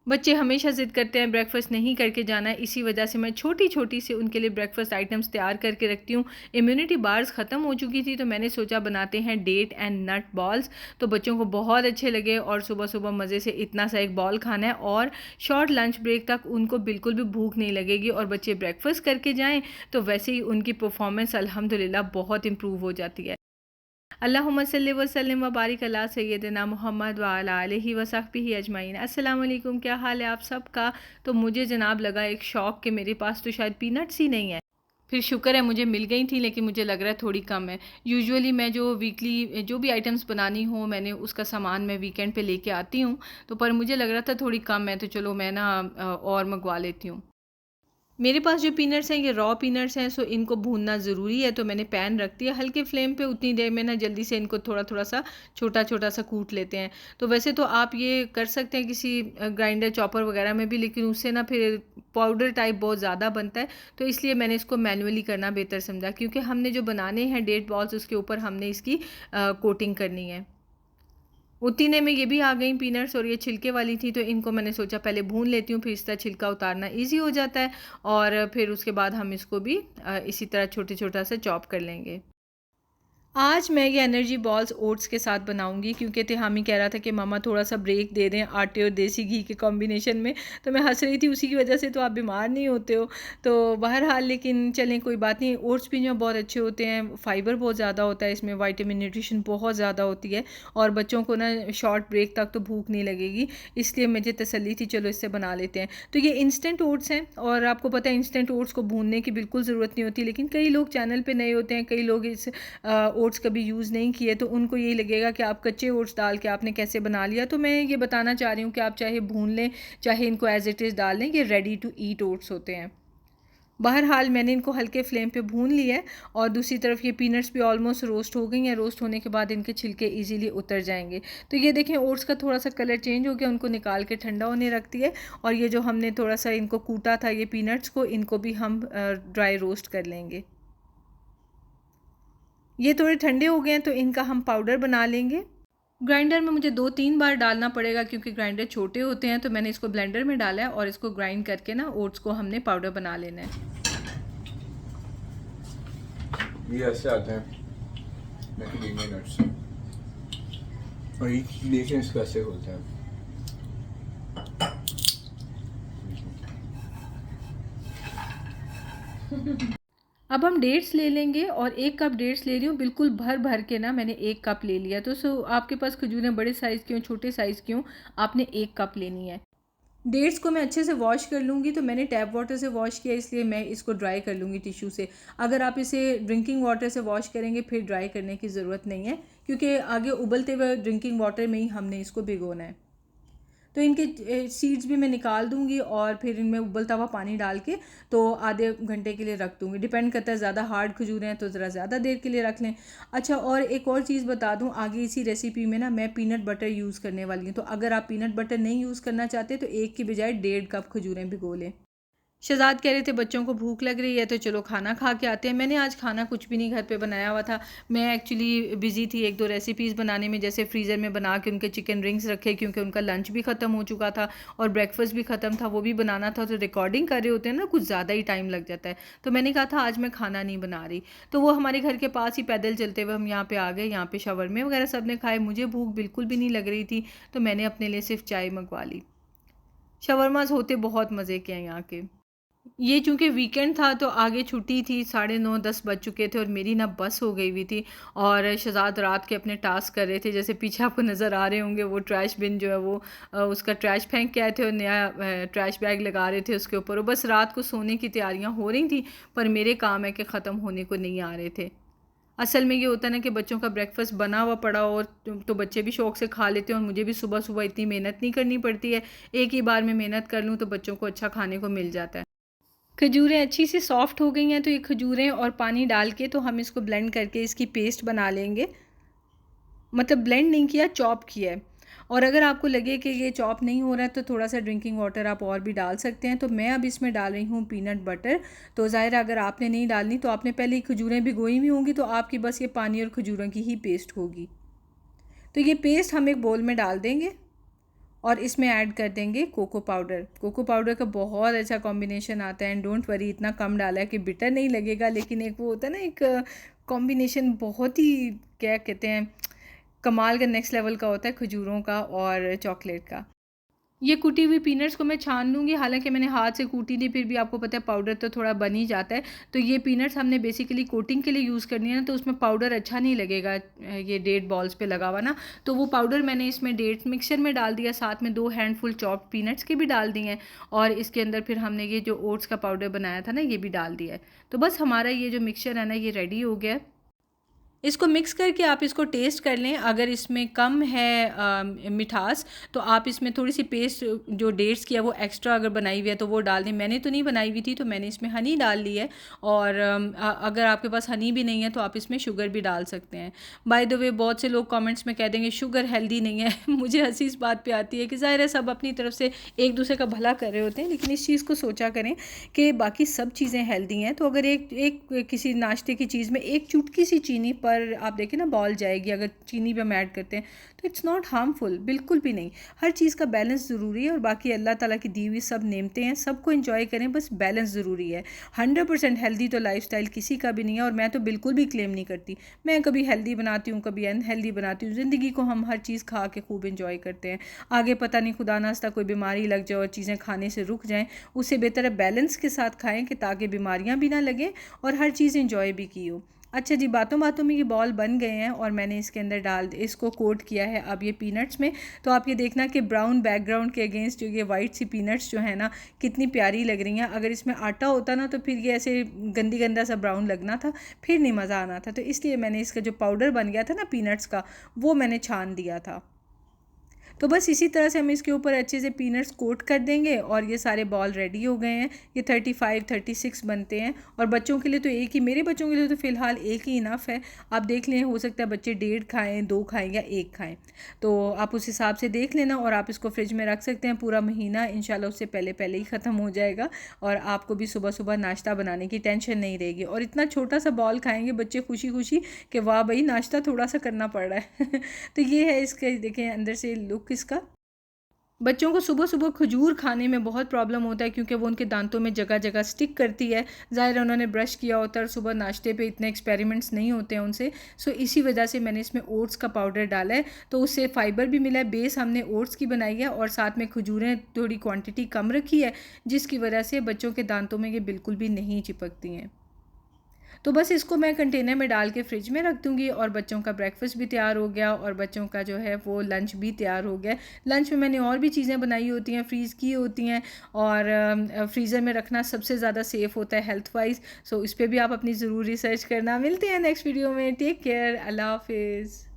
बच्चे हमेशा ज़िद करते हैं ब्रेकफ़ास्ट नहीं करके जाना है, इसी वजह से मैं छोटी-छोटी सी उनके लिए ब्रेकफ़ास्ट आइटम्स तैयार करके रखती हूँ। इम्यूनिटी बार्स ख़त्म हो चुकी थी तो मैंने सोचा बनाते हैं डेट एंड नट बॉल्स, तो बच्चों को बहुत अच्छे लगे और सुबह-सुबह मज़े से इतना सा एक बॉल खाना है और शॉर्ट लंच ब्रेक तक उनको बिल्कुल भी भूख नहीं लगेगी और बच्चे ब्रेकफ़ास्ट करके जाएँ, तो वैसे ही उनकी परफ़ॉर्मेंस अल्हम्दुलिल्लाह बहुत इम्प्रूव हो जाती है। अल्लाहुम्मा सल्लि व सल्लिम व बारिक अला सय्यदिना मुहम्मद व अला आलिहि व सहबिहि अजमाइन। अस्सलाम वालेकुम, क्या हाल है आप सबका। तो मुझे जनाब लगा एक शौक़ कि मेरे पास तो शायद पीनट्स ही नहीं है। फिर शुक्र है मुझे मिल गई थी, लेकिन मुझे लग रहा है थोड़ी कम है। यूजुअली मैं जो वीकली जो भी आइटम्स बनानी हो मैंने उसका सामान मैं वीकेंड पे लेके आती हूँ, तो पर मुझे लग रहा था थोड़ी कम है, तो चलो मैं ना और मंगवा लेती हूँ। मेरे पास जो पीनट्स हैं ये रॉ पीनट्स हैं, सो इनको भूनना ज़रूरी है, तो मैंने पैन रख दिया हल्के फ्लेम पे। उतनी देर में ना जल्दी से इनको थोड़ा-थोड़ा सा छोटा-छोटा सा कूट लेते हैं। तो वैसे तो आप ये कर सकते हैं किसी ग्राइंडर चॉपर वगैरह में भी, लेकिन उससे ना फिर पाउडर टाइप बहुत ज़्यादा बनता है, तो इसलिए मैंने इसको मैनुअली करना बेहतर समझा, क्योंकि हमने जो बनाने हैं डेट बॉल्स उसके ऊपर हमने इसकी कोटिंग करनी है। उतने में ये भी आ गई पीनट्स और ये छिलके वाली थी, तो इनको मैंने सोचा पहले भून लेती हूँ, फिर इसका छिलका उतारना ईज़ी हो जाता है और फिर उसके बाद हम इसको भी इसी तरह छोटा-छोटा सा चॉप कर लेंगे। आज मैं ये एनर्जी बॉल्स ओट्स के साथ बनाऊंगी, क्योंकि तिहामी कह रहा था कि मामा थोड़ा सा ब्रेक दे दें आटे और देसी घी के कॉम्बिनेशन में, तो मैं हंस रही थी उसी की वजह से, तो आप बीमार नहीं होते हो। तो बहरहाल लेकिन चलें कोई बात नहीं, ओट्स भी जो बहुत अच्छे होते हैं, फ़ाइबर बहुत ज़्यादा होता है इसमें, विटामिन न्यूट्रिशन बहुत ज़्यादा होती है और बच्चों को ना शॉर्ट ब्रेक तक तो भूख नहीं लगेगी, इसलिए मुझे तसल्ली थी चलो इससे बना लेते हैं। तो ये इंस्टेंट ओट्स हैं और आपको पता है इंस्टेंट ओट्स को भूनने की बिल्कुल ज़रूरत नहीं होती, लेकिन कई लोग चैनल पर नए होते हैं, कई लोग इस ओट्स कभी यूज़ नहीं किए, तो उनको यही लगेगा कि आप कच्चे ओट्स डाल के आपने कैसे बना लिया। तो मैं ये बताना चाह रही हूँ कि आप चाहे भून लें, चाहे इनको एज़ इट इज़ डाल लें, ये रेडी टू ईट ओट्स होते हैं। बहरहाल मैंने इनको हल्के फ्लेम पे भून लिया है और दूसरी तरफ ये पीनट्स भी ऑलमोस्ट रोस्ट हो गई हैं। रोस्ट होने के बाद इनके छिलके इजीली उतर जाएंगे। तो ये देखें ओट्स का थोड़ा सा कलर चेंज हो गया, उनको निकाल के ठंडा होने रख दिया और ये जो हमने थोड़ा सा इनको कूटा था ये पीनट्स को, इनको भी हम ड्राई रोस्ट कर लेंगे। ये थोड़े ठंडे हो गए हैं तो इनका हम पाउडर बना लेंगे। ग्राइंडर में मुझे 2-3 बार डालना पड़ेगा, क्योंकि ग्राइंडर छोटे होते हैं, तो मैंने इसको ब्लेंडर में डाला है और इसको ग्राइंड करके ना ओट्स को हमने पाउडर बना लेना है। ये ऐसे आते हैं मैकेडेमिया नट्स और ये देखें इसको ऐसे होता है। अब हम डेट्स ले लेंगे और 1 कप डेट्स ले रही हूँ, बिल्कुल भर भर के ना मैंने 1 कप ले लिया। तो आपके पास खजूरें बड़े साइज़ की हों छोटे साइज़ की हों, आपने 1 कप लेनी है। डेट्स को मैं अच्छे से वॉश कर लूँगी, तो मैंने टैप वाटर से वॉश किया, इसलिए मैं इसको ड्राई कर लूँगी टिश्यू से। अगर आप इसे ड्रिंकिंग वाटर से वॉश करेंगे फिर ड्राई करने की ज़रूरत नहीं है, क्योंकि आगे उबलते हुए ड्रिंकिंग वाटर में ही हमने इसको भिगोना है। तो इनके सीड्स भी मैं निकाल दूँगी और फिर इनमें उबलता हुआ पानी डाल के तो आधे घंटे के लिए रख दूँगी। डिपेंड करता है, ज़्यादा हार्ड खजूर हैं तो ज़रा ज़्यादा देर के लिए रख लें। अच्छा, और एक और चीज़ बता दूँ, आगे इसी रेसिपी में ना मैं पीनट बटर यूज़ करने वाली हूँ, तो अगर आप पीनट बटर नहीं यूज़ करना चाहते तो 1 की बजाय 1.5 कप खजूरें भिगो लें। शहज़ाद कह रहे थे बच्चों को भूख लग रही है तो चलो खाना खा के आते हैं। मैंने आज खाना कुछ भी नहीं घर पे बनाया हुआ था। मैं एक्चुअली बिज़ी थी 1-2 रेसिपीज़ बनाने में, जैसे फ्रीज़र में बना के उनके चिकन रिंग्स रखे, क्योंकि उनका लंच भी ख़त्म हो चुका था और ब्रेकफ़ास्ट भी ख़त्म था, वो भी बनाना था। तो रिकॉर्डिंग कर रहे होते हैं ना, कुछ ज़्यादा ही टाइम लग जाता है। तो मैंने कहा था आज मैं खाना नहीं बना रही। तो वो हमारे घर के पास ही पैदल चलते हुए हम यहाँ पे आ गए। यहाँ पे शवरमे वगैरह सब ने खाए, मुझे भूख बिल्कुल भी नहीं लग रही थी, तो मैंने अपने लिए सिर्फ चाय मंगवा ली। शवरमाज़ होते बहुत मज़े के हैं यहाँ के। ये चूँकि वीकेंड था तो आगे छुट्टी थी, 9:30-10 बज चुके थे और मेरी ना बस हो गई हुई थी और शहज़ाद रात के अपने टास्क कर रहे थे। जैसे पीछे आपको नज़र आ रहे होंगे, वो ट्रैश बिन जो है वो उसका ट्रैश फेंक के आए थे और नया ट्रैश बैग लगा रहे थे उसके ऊपर। और बस रात को सोने की तैयारियां हो रही थी, पर मेरे काम है कि ख़त्म होने को नहीं आ रहे थे। असल में ये होता है ना कि बच्चों का ब्रेकफास्ट बना हुआ पड़ा और तो बच्चे भी शौक़ से खा लेते हैं और मुझे भी सुबह सुबह इतनी मेहनत नहीं करनी पड़ती है। एक ही बार में मेहनत कर लूँ तो बच्चों को अच्छा खाने को मिल जाता है। खजूरें अच्छी सी सॉफ़्ट हो गई हैं, तो ये खजूरें और पानी डाल के तो हम इसको ब्लेंड करके इसकी पेस्ट बना लेंगे। मतलब ब्लेंड नहीं किया, चॉप किया है। और अगर आपको लगे कि ये चॉप नहीं हो रहा है तो थोड़ा सा ड्रिंकिंग वाटर आप और भी डाल सकते हैं। तो मैं अब इसमें डाल रही हूँ पीनट बटर। तो ज़ाहिर है अगर आपने नहीं डालनी तो आपने पहले ही खजूरें भिगोई हुई होंगी, तो आपकी बस ये पानी और खजूरों की ही पेस्ट होगी। तो ये पेस्ट हम एक बोल में डाल देंगे और इसमें ऐड कर देंगे कोको पाउडर। कोको पाउडर का बहुत अच्छा कॉम्बिनेशन आता है, एंड डोंट वरी इतना कम डाला है कि बिटर नहीं लगेगा, लेकिन एक वो होता है ना, एक कॉम्बिनेशन बहुत ही, क्या कहते हैं, कमाल का, नेक्स्ट लेवल का होता है खजूरों का और चॉकलेट का। ये कूटी हुई पीनट्स को मैं छान लूँगी, हालांकि मैंने हाथ से कूटी थी, फिर भी आपको पता है पाउडर तो थोड़ा बन ही जाता है। तो ये पीनट्स हमने बेसिकली कोटिंग के लिए यूज़ करनी है ना, तो उसमें पाउडर अच्छा नहीं लगेगा ये डेट बॉल्स पे लगा हुआ ना। तो वो पाउडर मैंने इसमें डेट्स मिक्सचर में डाल दिया, साथ में 2 हैंडफुल चॉप्ड पीनट्स के भी डाल दिए हैं, और इसके अंदर फिर हमने ये जो ओट्स का पाउडर बनाया था ना, ये भी डाल दिया है। तो बस हमारा ये जो मिक्सचर है ना, ये रेडी हो गया है। इसको मिक्स करके आप इसको टेस्ट कर लें, अगर इसमें कम है मिठास, तो आप इसमें थोड़ी सी पेस्ट जो डेट्स की है वो एक्स्ट्रा अगर बनाई हुई है तो वो डाल दें। मैंने तो नहीं बनाई हुई थी, तो मैंने इसमें हनी डाल ली है, और अगर आपके पास हनी भी नहीं है तो आप इसमें शुगर भी डाल सकते हैं। बाय द वे, बहुत से लोग कमेंट्स में कह देंगे शुगर हेल्दी नहीं है मुझे हंसी इस बात पे आती है कि ज़ाहिर है सब अपनी तरफ से एक दूसरे का भला कर रहे होते हैं, लेकिन इस चीज़ को सोचा करें कि बाकी सब चीज़ें हेल्दी हैं। तो अगर एक एक किसी नाश्ते की चीज़ में एक चुटकी सी चीनी पर आप देखें ना बॉल जाएगी, अगर चीनी पे हम ऐड करते हैं, तो इट्स नॉट हार्मफुल, बिल्कुल भी नहीं। हर चीज़ का बैलेंस ज़रूरी है, और बाकी अल्लाह ताला की दी हुई सब नेमतें हैं, सबको एंजॉय करें, बस बैलेंस ज़रूरी है। 100% हेल्दी तो लाइफस्टाइल किसी का भी नहीं है, और मैं तो बिल्कुल भी क्लेम नहीं करती। मैं कभी हेल्दी बनाती हूँ, कभी अनहेल्दी बनाती हूँ। ज़िंदगी को हम हर चीज़ खा के खूब एंजॉय करते हैं। आगे पता नहीं खुदा नास्ता कोई बीमारी लग जाए और चीज़ें खाने से रुक जाएँ, उससे बेहतर है बैलेंस के साथ खाएँ, कि ताकि बीमारियाँ भी ना लगें और हर चीज़ एंजॉय भी की हो। अच्छा जी, बातों बातों में ये बॉल बन गए हैं, और मैंने इसके अंदर इसको कोट किया है अब ये पीनट्स में। तो आप ये देखना कि ब्राउन बैकग्राउंड के अगेंस्ट जो ये वाइट सी पीनट्स जो है ना, कितनी प्यारी लग रही हैं। अगर इसमें आटा होता ना, तो फिर ये ऐसे गंदी गंदा सा ब्राउन लगना था, फिर नहीं मज़ा आना था। तो इसलिए मैंने इसका जो पाउडर बन गया था ना पीनट्स का, वो मैंने छान दिया था। तो बस इसी तरह से हम इसके ऊपर अच्छे से पीनट्स कोट कर देंगे, और ये सारे बॉल रेडी हो गए हैं। ये 35 36 बनते हैं, और बच्चों के लिए तो एक ही, मेरे बच्चों के लिए तो फ़िलहाल एक ही इनफ है। आप देख लें, हो सकता है बच्चे 1.5 खाएँ, 2 खाएँ या 1 खाएँ, तो आप उस हिसाब से देख लेना। और आप इसको फ्रिज में रख सकते हैं पूरा महीना, इंशाल्लाह उससे पहले पहले ही ख़त्म हो जाएगा, और आपको भी सुबह सुबह नाश्ता बनाने की टेंशन नहीं रहेगी। और इतना छोटा सा बॉल खाएंगे बच्चे खुशी खुशी कि वाह भाई नाश्ता थोड़ा सा करना पड़ रहा है तो ये है इसके, देखें अंदर से लुक इसका। बच्चों को सुबह सुबह खजूर खाने में बहुत प्रॉब्लम होता है, क्योंकि वो उनके दांतों में जगह जगह स्टिक करती है। ज़ाहिर है उन्होंने ब्रश किया होता है, और सुबह नाश्ते पे इतने एक्सपेरिमेंट्स नहीं होते हैं उनसे। सो इसी वजह से मैंने इसमें ओट्स का पाउडर डाला है, तो उससे फ़ाइबर भी मिला है। बेस हमने ओट्स की बनाई है, और साथ में खजूरें थोड़ी क्वान्टिटी कम रखी है, जिसकी वजह से बच्चों के दांतों में ये बिल्कुल भी नहीं चिपकती हैं। तो बस इसको मैं कंटेनर में डाल के फ्रिज में रख दूँगी, और बच्चों का ब्रेकफास्ट भी तैयार हो गया, और बच्चों का जो है वो लंच भी तैयार हो गया। लंच में मैंने और भी चीज़ें बनाई होती हैं, फ्रीज़ की होती हैं, और फ्रीज़र में रखना सबसे ज़्यादा सेफ़ होता है हेल्थ वाइज। सो इस पर भी आप अपनी ज़रूर रिसर्च करना। मिलते हैं नेक्स्ट वीडियो में। टेक केयर, अल्लाह हाफिज़।